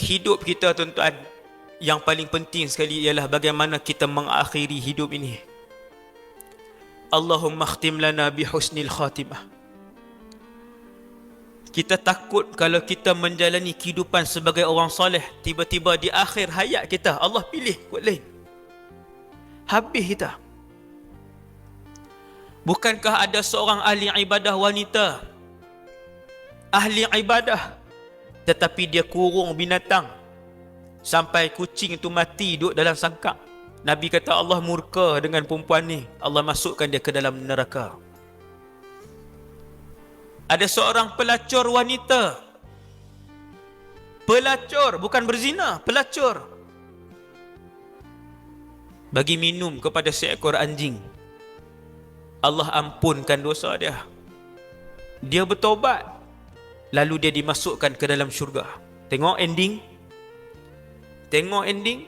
hidup kita, tuan-tuan, yang paling penting sekali ialah bagaimana kita mengakhiri hidup ini. Allahumma khtim lana bihusnil khatimah. Kita takut kalau kita menjalani kehidupan sebagai orang soleh, tiba-tiba di akhir hayat kita Allah pilih buat lain, habis kita. Bukankah ada seorang ahli ibadah wanita, ahli ibadah, tetapi dia kurung binatang sampai kucing itu mati duduk dalam sangkar. Nabi kata Allah murka dengan perempuan ni, Allah masukkan dia ke dalam neraka. Ada seorang pelacur wanita, pelacur, bukan berzina, pelacur, bagi minum kepada seekor anjing. Allah ampunkan dosa dia. Dia bertobat, lalu dia dimasukkan ke dalam syurga. Tengok ending. Tengok ending.